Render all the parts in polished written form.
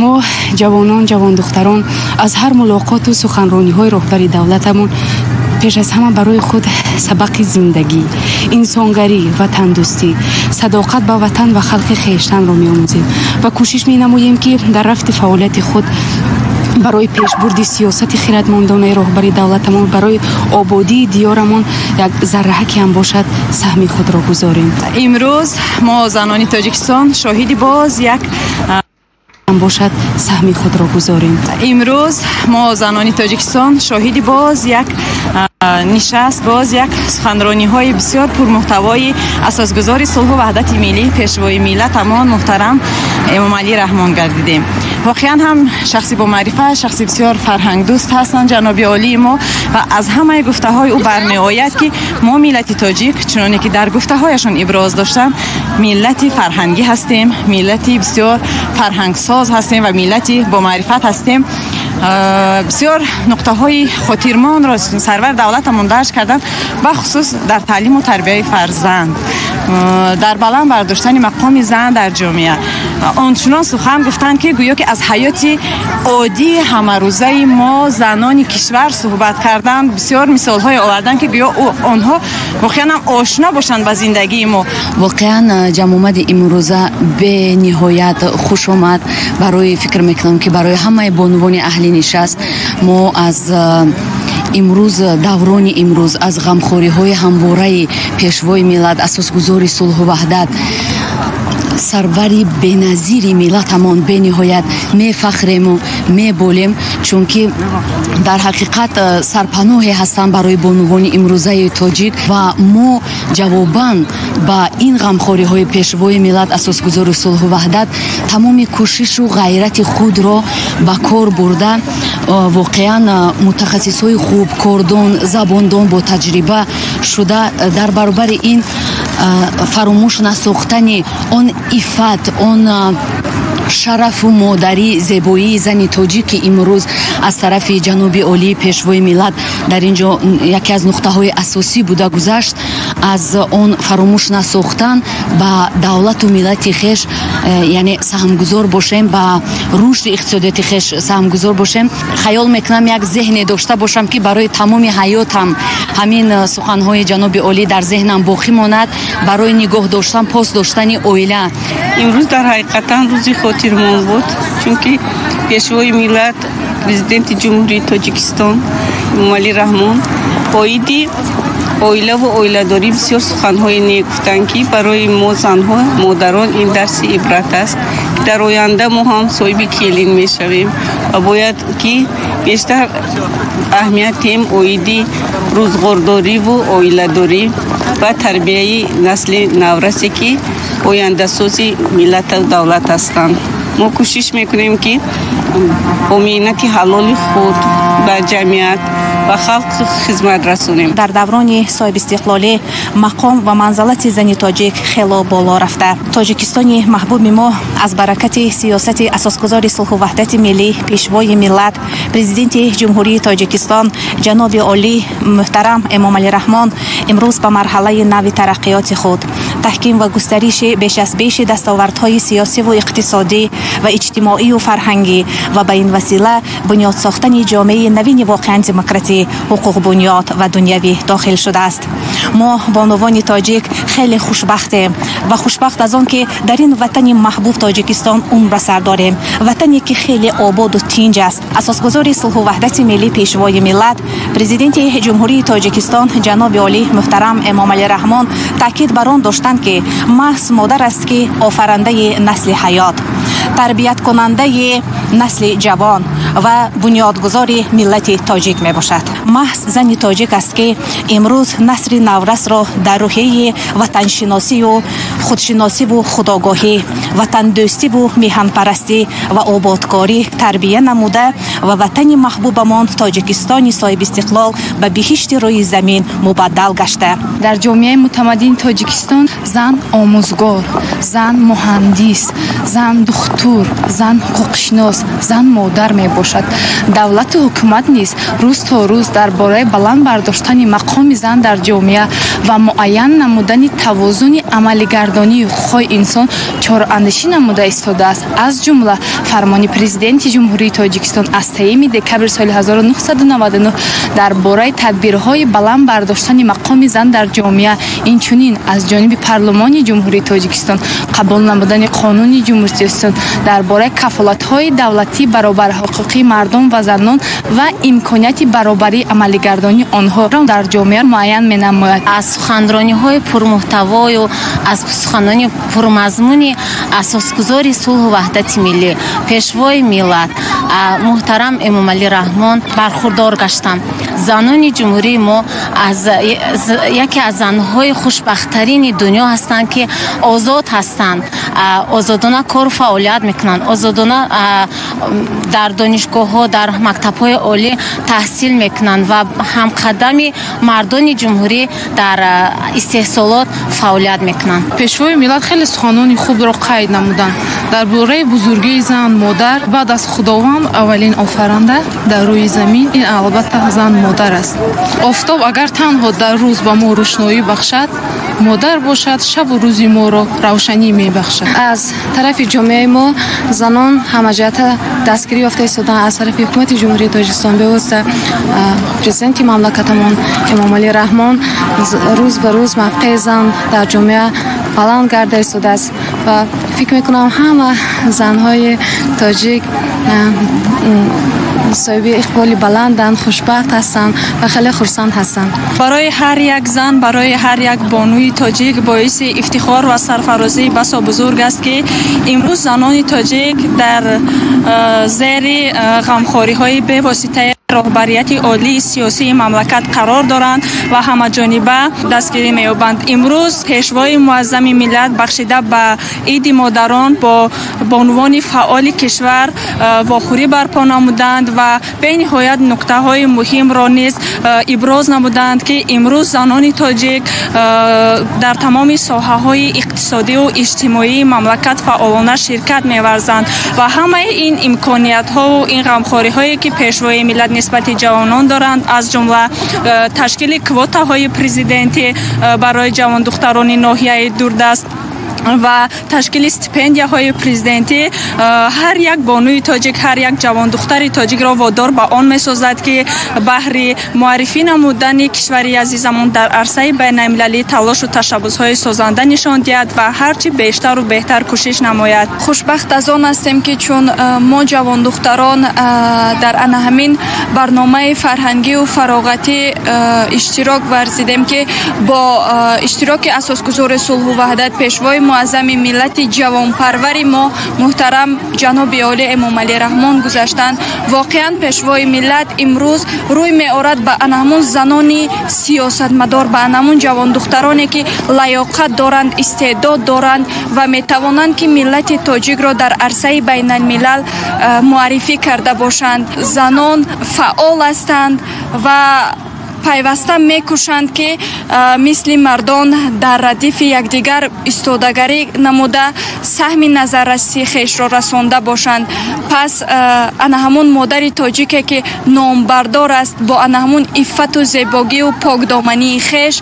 мо ҷавонон ҷавондухтарон аз ҳар мулоқоту суханрониҳои роҳбари давлатамон пеш аз ҳама барои худ сабақи зиндагӣ, инсонгарӣ, ватандӯстӣ, садоқат ба ватан ва халқи хештанро меомӯзем ва кӯшиш менамоем ки дар рафти фаъолияти худ барои пешбурди сиёсати хиратмандонаи роҳбари давлатамон, барои ободии диёрамон як зарраҳаке ҳам бошад саҳми худро гузорем. имрӯз мо занони Тоҷикистон шоҳиди боз як бошад саҳми худро гузорем. имрӯз мо занони Тоҷикистон шоҳиди боз як нишаст, боз як суханрониҳои бисёр пурмуҳтавои асосгузори сулҳу ваҳдати миллӣ, пешвои миллат амон муҳтарам Эмомалӣ Раҳмон гардидем. воқеан ҳам шахси бо маърифат, шахси бисёр фарҳангдӯст ҳастанд ҷаноби олии мо ва аз ҳамаи гуфтаҳои ӯ бармеояд ки мо миллати тоҷик, чуноне ки дар гуфтаҳояшон иброз доштанд, миллати фарҳангӣ ҳастем, миллати бисёр фарҳангсоз ҳастем ва миллати бо маърифат ҳастем. бисёр нуқтаҳои хотирмонро сарвар давлатамон дарҷ карданд, бахусус дар таълиму тарбияи фарзанд, дар баланд бардоштани мақоми зан дар ҷомеа. ончунон сухан гуфтанд ки гӯё ки аз ҳаёти оддии ҳамарӯзаи мо занони кишвар суҳбат карданд, бисёр мисолҳое оварданд ки гӯё онҳо воқеан ҳам ошно бошанд ба зиндагии мо. воқеан ҷамъомади имрӯза бениҳоят хушомад. барои фикр мекунам ки барои ҳамаи бонувони аҳли нишаст мо аз имрӯз даврони имрӯз аз ғамхориҳои ҳамвораи пешвои миллат, асосгузори сулҳу ваҳдат, сарвари беназири миллатамон бениҳоят мефахрему меболем, чунки дар ҳақиқат сарпаноҳе ҳастанд барои бонувони имрӯзаи тоҷик ва мо ҷавобан ба ин ғамхориҳои пешвои миллат, асосгузори сулҳу ваҳдат тамоми кӯшишу ғайрати худро ба кор бурда, воқеан мутахассисҳои хуб, кордон, забондон бо таҷриба шуда дар баробари ин фаромӯш насохтани он ифат, он шарафу модарӣ, зебоии зани тоҷики имрӯз аз тарафи ҷаноби олии пешвои миллат дар ин ҷо яке аз нуқтаҳои асосӣ буда гузашт. аз он фаромӯш насохтан ба давлату миллати хеш, яъне саҳмгузор бошем, ба рушди иқтисодияти хеш саҳмгузор бошем. хаёл мекунам як зеҳне дошта бошам ки барои тамоми ҳаётам ҳамин суханҳои ҷаноби олӣ дар зеҳнам боқӣ монад, барои нигоҳ доштан, пос доштани оила. имрӯз дар ҳақиқатан рӯзи хотирмон буд, чунки пешвои миллат президенти ҷумҳурии Тоҷикистон Эмомалӣ Раҳмон оиди оилаву оиладорӣ бисёр суханҳои нек гуфтанд ки барои мо занҳо, модарон ин дарси ибрат аст ки дар оянда мо ҳам соҳиби келин мешавем ва бояд ки бештар аҳамият диҳем оиди рӯзғордориву оиладорӣ ва тарбияи насли наврасе ки ояндасози миллату давлат ҳастанд. мо кӯшиш мекунем ки бо меҳнати ҳалоли худ ба ҷамъият ва халқ хизмат расонем. дар даврони соҳибистиқлолӣ мақом ва манзалати зани тоҷик хело боло рафта. тоҷикистони маҳбуби мо аз баракати сиёсати асосгузори сулҳу ваҳдати миллӣ, пешвои миллат, президенти ҷумҳурии Тоҷикистон ҷаноби олӣ муҳтарам Эмомалӣ Раҳмон имрӯз ба марҳалаи нави тараққиёти худ, таҳким ва густариши беш аз беши дастовардҳои сиёсиву иқтисодӣ ва иҷтимоию фарҳангӣ ва ба ин васила бунёд сохтани ҷомеаи навини воқеан демократӣ, ҳуқуқбунёд ва дунявӣ дохил шудааст. мо бонувони тоҷик хеле хушбахтем ва хушбахт аз он ки дар ин ватани маҳбуб Тоҷикистон умр ба сар дорем, ватане ки хеле ободу тинҷ аст. асосгузори сулҳу ваҳдати миллӣ, пешвои миллат, президенти ҷумҳурии Тоҷикистон ҷаноби олӣ муҳтарам Эмомалӣ Раҳмон таъкид бар он доштанд ки маҳз модар аст ки офарандаи насли ҳаёт, тарбияткунандаи насли ҷавон ва бунёдгузори миллати тоҷик мебошад. маҳз зани тоҷик аст ки имрӯз насри наврасро дар рӯҳияи ватаншиносию худшиносиву худогоҳӣ, ватандӯстиву меҳанпарастӣ ва ободкорӣ тарбия намуда ва ватани маҳбубамон Тоҷикистони соҳибистиқлол ба биҳишти рӯи замин мубаддал гашта. дар ҷомеаи мутамаддини Тоҷикистон зан омӯзгор, зан муҳандис, зан духтур, зан ҳуқуқшинос, зан модар мебошад. давлату ҳукумат низ рӯз то рӯз дар бораи баланд бардоштани мақоми зан дар ҷомеа ва муайян намудани тавозуни амалигардонии ҳуқуқҳои инсон чораандешӣ намуда истодааст. Аз ҷумла фармони президенти ҷумҳурии Тоҷикистон аз 3 декабр соли 1999 дар бораи тадбирҳои баланд бардоштани мақоми зан дар ҷомеа, инчунин аз ҷониби парлумони ҷумҳурии Тоҷикистон қабул намудани қонуни ҷумҳурии Тоҷикистон дар бораи кафолатҳои давлатӣ баробари ҳуқуқи мардум ва занон ва имконияти баробарии амалигардонии онҳо дар ҷомеа муайян менамояд. аз суханрониҳои пурмуҳтавою аз суханрони пурмазмуни асосгузори сулҳу ваҳдати миллӣ пешвои миллат муҳтарам Эмомалӣ Раҳмон бархурдор гаштам. занони ҷумҳурии мо яке аз занҳои хушбахттарини дунё ҳастанд, ки озод ҳастанд, озодона кору фаъолият мекунанд, озодона дар донишгоҳҳо, дар мактабҳои олӣ таҳсил мекунанд ва ҳамқадами мардони ҷумҳурӣ дар истеҳсолот фаъолият мекунанд. пешвои миллат хеле суханони хубро қайд намуданд дар бораи бузургии зан модар. баъд аз худованд аввалин офаранда дар рӯи замин ин албатта зан модар аст. офтоб агар танҳо дар рӯз ба мо рӯшноӣ бахшад, модар бошад шабу рӯзи моро равшанӣ мебахшад. аз тарафи ҷомеаи мо занон ҳамаҷиҳата дастгирӣ ёфта истоданд аз тарафи ҳукумати ҷумҳурии Тоҷикистон бевосита президенти мамлакатамон Эмомалӣ Раҳмон рӯз ба рӯз мавқеи зан дар ҷомеа баланд гарда истодааст ва фикр мекунам ҳама занҳои тоҷик соҳиби иқболи баланданд, хушбахт ҳастанд ва хеле хурсанд ҳастанд. барои ҳар як зан, барои ҳар як бонуи тоҷик боиси ифтихор ва сарфарозии басо бузург аст, ки имрӯз занони тоҷик дар зери ғамхориҳои бевоситаи роҳбарияти олии сиёсии мамлакат қарор доранд ва ҳамаҷониба дастгирӣ меёбанд. имрӯз пешвои муаззами миллат бахшида ба иди модарон бо бонувони фаъоли кишвар вохӯрӣ барпо намуданд ва бениҳоят нуктаҳои муҳимро низ иброз намуданд, ки имрӯз занони тоҷик дар тамоми соҳаҳои иқтисодию иҷтимоии мамлакат фаъолона ширкат меварзанд ва ҳамаи ин имкониятҳову ин ғамхориҳое ки пешвои миллат нисбати ҷавонон доранд, аз ҷумла ташкили квотаҳои президентӣ барои ҷавондухтарони ноҳияи дурдаст ва ташкили стипендияҳои президентӣ ҳар як бонуи тоҷик, ҳар як ҷавондухтари тоҷикро водор ба он месозад, ки баҳри муаррифӣ намудани кишвари азизамон дар арсаи байналмилалӣ талошу ташаббусҳои созанда нишон диҳад ва ҳарчи бештару беҳтар кӯшиш намояд. хушбахт аз он ҳастем, ки чун мо ҷавондухтарон дар ана ҳамин барномаи фарҳангию фароғатӣ иштирок варзидем, ки бо иштироки асосгузори сулҳу ваҳдат пешвои муаззами миллати ҷавонпарвари мо муҳтарам ҷаноби олӣ Эмомалӣ Раҳмон гузаштанд. воқеан пешвои миллат имрӯз рӯй меорад ба анамун занони сиёсатмадор, ба анамун ҷавондухтароне ки лаёқат доранд, истеъдод доранд ва метавонанд ки миллати тоҷикро дар арсаи байналмилал муаррифӣ карда бошанд. занон фаъол ҳастанд ва пайваста мекӯшанд, ки мисли мардон дар радифи якдигар истодагарӣ намуда саҳми назарраси хешро расонда бошанд. пас ана ҳамун модари тоҷике ки номбардор аст, бо ана ҳамун иффату зебогию покдомании хеш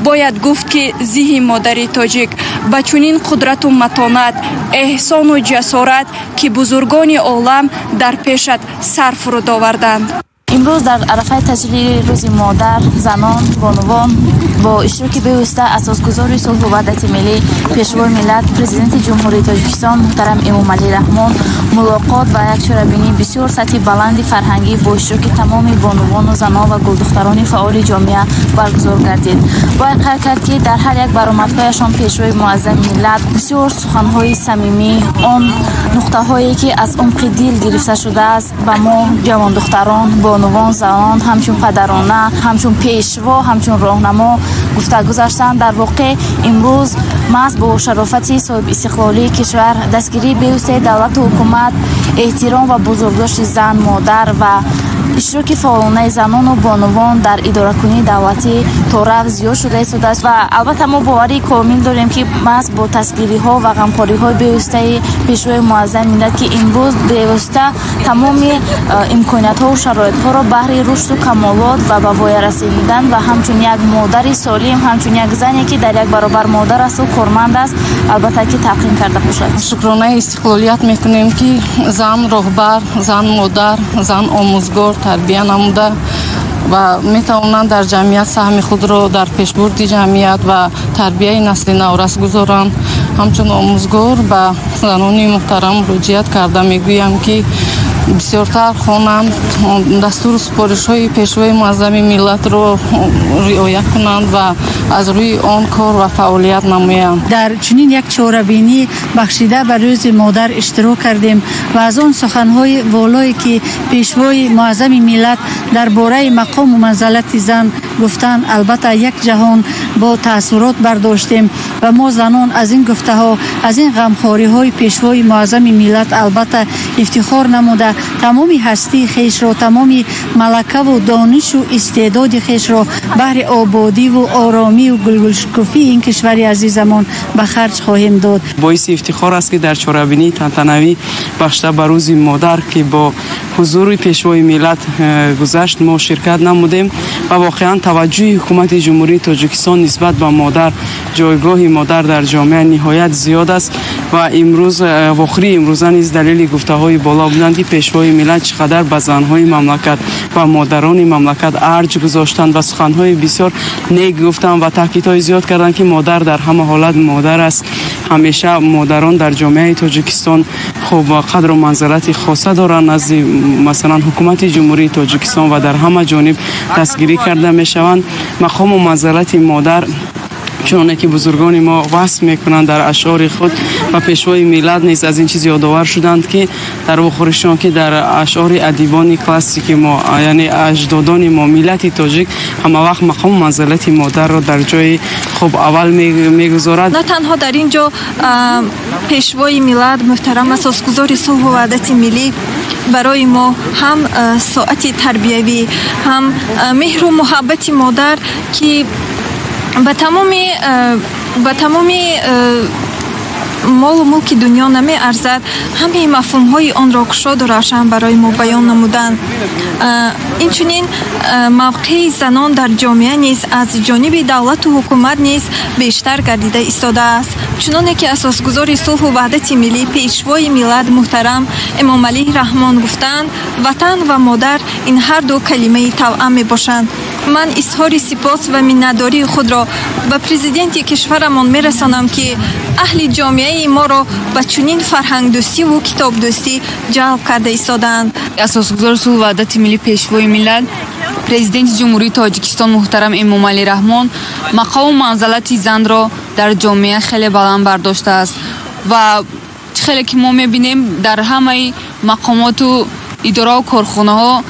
бояд гуфт, ки зиҳи модари тоҷик ба чунин қудрату матонат, эҳсону ҷасорат, ки бузургони олам дар пешат сар фуруд оварданд. имрӯз дар арафаи таҷлили рӯзи модар, занон, бонувон бо иштироки бевосита асосгузори сулҳу ваҳдати миллӣ пешвои миллат президенти ҷумҳурии Тоҷикистон муҳтарам Эмомалӣ Раҳмон мулоқот ва якчорабинии бисёр сатҳи баланди фарҳангӣ бо иштироки тамоми бонувону занон ва гулдухтарони фаъоли ҷомеа баргузор гардид. бояд қайд кард, ки дар ҳар як баромадҳояшон пешвои муаззами миллат бисёр суханҳои самимӣ, он нуқтаҳое ки аз умқи дил гирифта шудааст ба мо ҷавондухтарон, бонувон, занон, ҳамчун падарона, ҳамчун пешво, ҳамчун роҳнамо гуфта гузаштанд. дар воқеъ имрӯз маҳз бо шарофати соҳибистиқлолии кишвар, дастгирии бевоситаи давлату ҳукумат, эҳтиром ва бузургдошти зан, модар ва اشتراک فعالانه زنان و بانوان در اداره‌کنی دولتی تا رفع زیاد شده است و البته ما باوری کامل داریم که محض با تسکیری‌ها و غمخواری‌های بی‌واسطه پیشوای معظم ملت که امروز بی‌واسطه تمام امکانات‌ها و شرایط‌ها را بهر رشد و کمالات و به وای رسیدن و همچون یک مادر سالم، همچون یک زنی که در یک برابر مادر است و کارمند است البته که تقدیم کرده باشد. شکرانه استقلالیت میکنیم که زن راهبر، زن مادر، زن آموزگار تربیت نموده و میتوانند در جمعیت سهم خود را در پیشبرد جمعیت و تربیت نسل نو رس گذارند. همچون آموزگار به زنان محترم مراجعت کرده میگویم که بسیارتر خوانند، دستور و سپارش های پیشوای معظم ملت را رعایت کنند و از روی آن کار و فعالیت نمایند. در چنین یک چهاره‌بینی بخشیده به روز مادر اشتراک کردیم و از آن سخنهای والایی که پیشوای معظم ملت درباره مقام و منزلت زن گفتند البته یک جهان با تاثیرات برداشتیم و ما زنان از این گفته ها، از این غمخواری های پیشوای معظم ملت البته افتخار نموده تمامی هستی خیش را، تمامی ملکه و دانش و استعداد خیش را بهر آبادی و آرامی و گلگشکوفی این کشور عزیزمان به خرج خواهیم داد. باعث افتخار است که در چهاره‌بینی تنتنوی بخشیده به روز مادر که با حضور پیشوای ملت گذشت ما شرکت نمودیم و واقعا توجه حکومت جمهوری تاجیکستان نسبت به مادر، جایگاه مادر در جامعه نهایت زیاد است و امروز واخری امروزه نیز دلیل گفته‌های بالا بودند که پیشوای ملت چقدر به زن‌های مملکت و مادران مملکت ارج گذاشتند و سخن‌های بسیار نیک گفتند و تاکیدهای زیاد کردند که مادر در همه حالت مادر است. همیشه مادران در جامعه تاجیکستان خوب قدر و منزلت خاصه دارند نزد مثلا حکومت جمهوری تاجیکستان و در همه جانب دستگیری کرده میشوند. مقام و منزلت مادر چون که بزرگان ما وصف میکنند در اشعار خود و پیشوای ملت نیز از این چیز یادآور شدند که در واخورشان که در اشعار ادیبان کلاسیک ما یعنی اجدادان ما ملت تاجیک همه وقت مقام و منزلت مادر را در جای خوب اول میگذارد. نه تنها در اینجا پیشوای ملت محترم اساسگذار صلح و وحدت ملی برای ما هم ساعت تربیوی، هم مهر و محبت مادر که به تمامی مال و ملک دنیا نمی ارزد، همه مفهوم های آن را گشاد و روشن برای ما بیان نمودند. اینچنین موقع زنان در جامعه نیز از جانب دولت و حکومت نیز بیشتر گردیده ایستاده است، چنانه که اساسگذار صلح و وحدت ملی پیشوای ملت محترم امام علی رحمان گفتند وطن و مادر این هر دو کلمه توأم می باشند. من اظهار سپاس و منتداری خود را به پرزیدنت کشورمان میرسانم که اهل جامعه ما را به چنین فرهنگ دوستی و کتاب دوستی جلب کرده ایستادند. اساسگذار صلح و وحدت ملی پیشوای ملت پرزیدنت جمهوری تاجیکستان محترم امام علی رحمان مقام و منزلت زن را در جامعه خیلی بلند برداشته است و خیلی که ما میبینیم در همه مقامات و اداره و کارخانه ها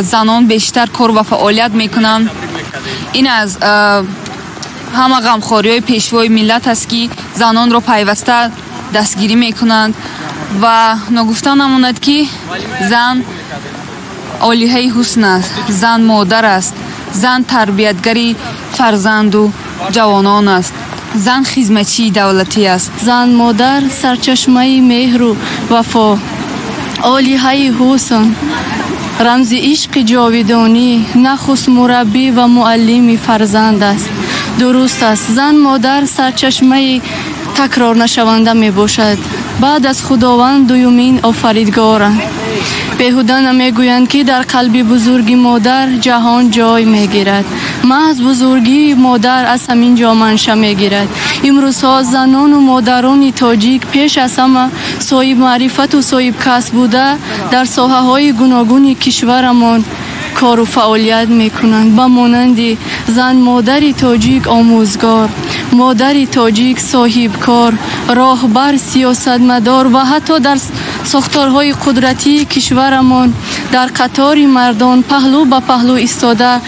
زنان بیشتر کار و فعالیت میکنند. این از همه غمخواری های پیشوای ملت است که زنان را پیوسته دستگیری میکنند و نگفته نماند که زن عالیه حسن است، زن مادر است، زن تربیتگری فرزند و جوانان است، زن خدمتچی دولتی است. زن مادر سرچشمه مهر و وفا، عالیه حسن، رمز عشق جاودانی، نخست مربی و معلم فرزند است. درست است، زن مادر سرچشمه تکرار نشونده می باشد. بعد از خداوند دومین آفریدگارند. بیهوده نمیگویند که در قلب بزرگی مادر جهان جای میگیرد. محض بزرگی مادر از همین جا منشأ میگیرد. امروزها زنان و مادران تاجیک پیش از همه صاحب معرفت و صاحب کسب بوده در ساحه های گوناگون کشورمان کار و فعالیت میکنند. به مانند زن مادر تاجیک آموزگار، مادر تاجیک صاحب کار، راهبر، سیاستمدار و حتی در ساختارهای قدرتی کشورمان در قطار مردان پهلو به پهلو ایستاده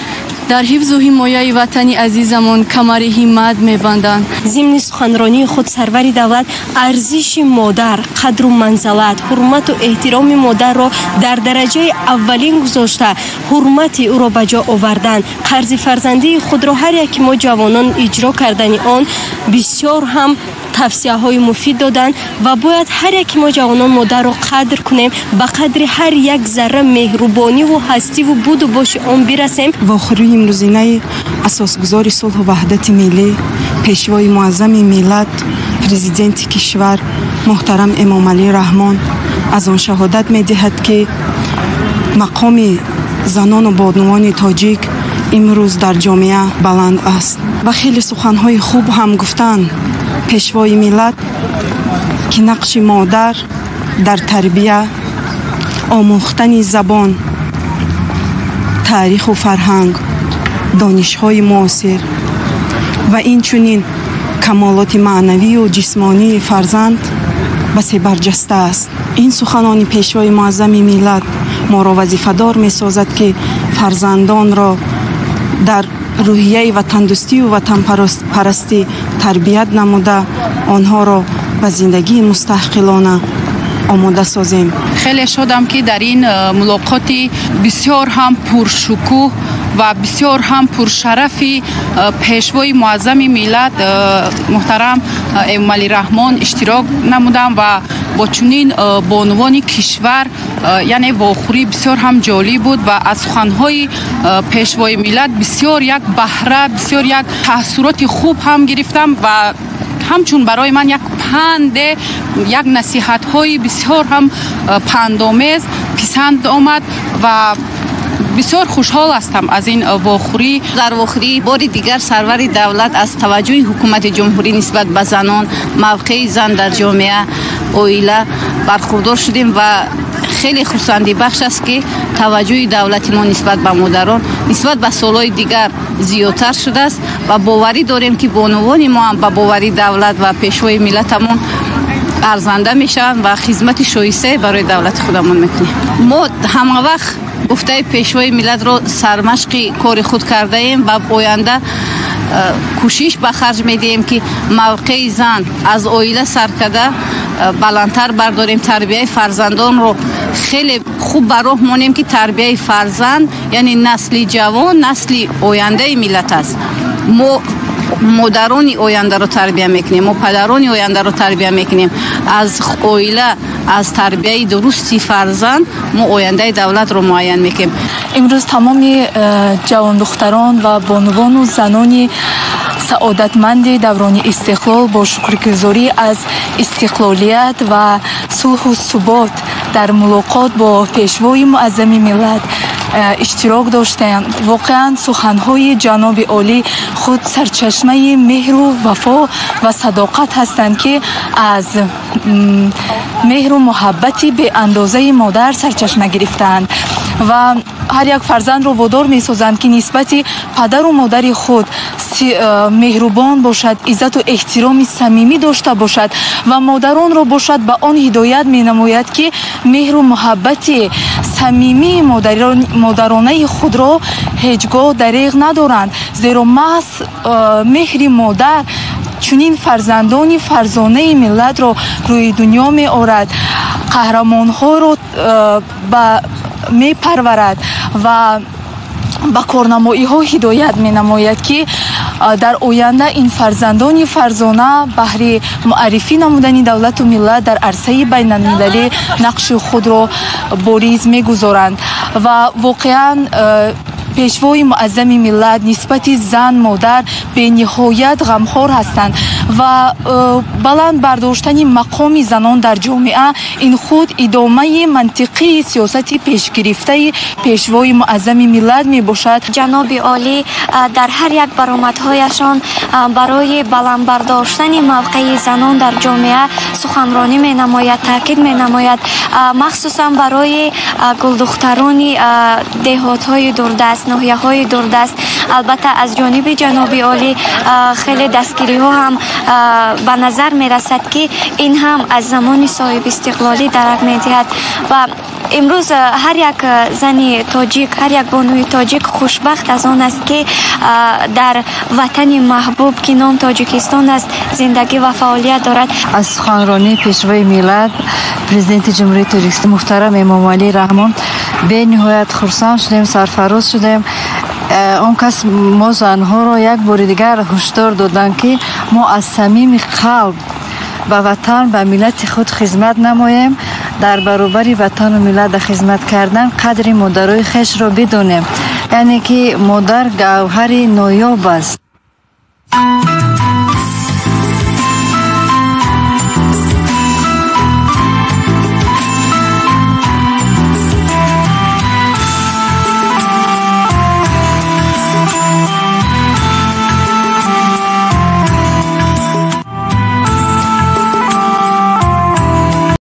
дар ҳифзу ҳимояи ватани азизамон камари ҳиммат мебанданд. зимни суханронии худ сарвари давлат арзиши модар, қадру манзалат, ҳурмату эҳтироми модарро дар дараҷаи аввалин гузошта, ҳурмати ӯро ба ҷо овардан, қарзи фарзандии худро ҳар яки мо ҷавонон иҷро кардани он бисёр ҳам тавсияҳои муфид доданд ва бояд ҳар яки мо ҷавонон модарро қадр кунем, ба қадри ҳар як зарра меҳрубониву ҳастиву буду боши он бирасем. вохирии имрӯзинаи асосгузори сулҳу ваҳдати миллӣ, пешвои муаззами миллат, президенти кишвар муҳтарам Эмомалӣ Раҳмон аз он шаҳодат медиҳад ки мақоми занону бонувони тоҷик имрӯз дар ҷомеа баланд аст ва хеле суханҳои хуб ҳам гуфтанд. пешвои миллат ки нақши модар дар тарбия, омӯхтани забон, таъриху фарҳанг, донишҳои муосир ва инчунин камолоти маънавию ҷисмонии фарзанд басе барҷаста аст. ин суханони пешвои муаззами миллат моро вазифадор месозад ки фарзандонро дар рӯҳияи ватандӯстию ватанпарастӣ тарбият намуда онҳоро ба зиндагии мустаҳқилона омода созем. خیلی شدم که در این ملاقاتی بسیار هم پرشکوه و بسیار هم پرشرفی پیشوای معظم ملت محترم امامعلی رحمان اشتراک نمودم و با چنین بانوان کشور یعنی واخوری بسیار هم جالب بود و از سخنهای پیشوای ملت بسیار یک بهره، بسیار یک تاثیرات خوب هم گرفتم و همچون برای من یک پند، یک نصیحت های بسیار هم پندآمیز پسند آمد و بسیار خوشحال هستم از این واخوری. در واخوری بار دیگر سرور دولت از توجه حکومت جمهوری نسبت به زنان، موقع زن در جامعه اویله برخوردار شدیم و خیلی خرسندی بخش است که توجه دولت ما نسبت به مادران نسبت به سالهای دیگر زیادتر شده است و باوری داریم که بانوان ما هم به باوری دولت و پیشوای ملتمون ارزنده میشن و خدمت شایسته برای دولت خودمون میکنیم. ما همه وقت گفته پیشوای ملت رو سرمشق کار خود کرده ایم و آینده کوشش به خرج میدیم که موقع زن از اویله سرکده بلندتر برداریم، تربیه فرزندان رو خیلی خوب براه مونیم که تربیه فرزند یعنی نسل جوان نسل آینده ملت است. ما مادران آینده رو تربیه میکنیم، ما پدران آینده رو تربیه میکنیم. از اویله از تربیه درستی فرزند ما آینده دولت رو معین میکنیم. امروز تمام جوان دختران و بانوان و زنان سعادتمند دوران استقلال با شکرگزاری از استقلالیت و صلح و ثبات در ملاقات با پیشوای معظم ملت اشتراک داشتند. واقعا سخنهای جناب عالی خود سرچشمه مهر و وفا و صداقت هستند که از مهر و محبت به اندازه مادر سرچشمه گرفتند و هر یک فرزند رو وادار می سازند که نسبت پدر و مادر خود مهربان باشد، عزت و احترام صمیمی داشته باشد و مادران رو باشد به آن هدایت می نماید که مهر و محبت صمیمی مادرانه خود را هیچگاه دریغ ندارند، زیرا محض مهر مادر چنین فرزندان فرزانه ملت را روی دنیا می آورد، قهرمان ها را می پرورد و با کارنمایی ها هدایت می نماید که در آینده این فرزندان فرزانه بهر معرفی نمودن دولت و ملت در عرصه بین المللی نقش خود را بریز می گذارند و واقعا پیشوای معظم ملت نسبت زن مادر به نهایت غمخوار هستند و بلند برداشتن مقام زنان در جامعه این خود ادامه منطقی سیاست پیش گرفته پیشوای معظم ملت می باشد. جناب عالی در هر یک برآمدهایشان برای بلند برداشتن موقع زنان در جامعه سخنرانی می نماید، تاکید می نماید، مخصوصا برای گلدختران دهات های دوردست، ناحیه های دوردست. البته از جانب جناب عالی خیلی دستگیری ها هم به نظر می رسد که این هم از زمان صاحب استقلالی درک می دهد و امروز هر یک زنی تاجیک، هر یک بانوی تاجیک خوشبخت از آن است که در وطن محبوب که نام تاجیکستان است زندگی و فعالیت دارد. از سخنرانی پیشوای ملت پرزیدنت جمهوری تاجیکستان محترم امام علی رحمان به نهایت خرسند شدیم، سرفراز شدیم. اون کس ما زنها رو یک بار دیگر هشدار دادن که ما از صمیم قلب به وطن و ملت خود خدمت نماییم، در برابر وطن و ملت خدمت کردن قدر مادرای خویش رو بدونیم، یعنی که مادر گوهر نایاب است.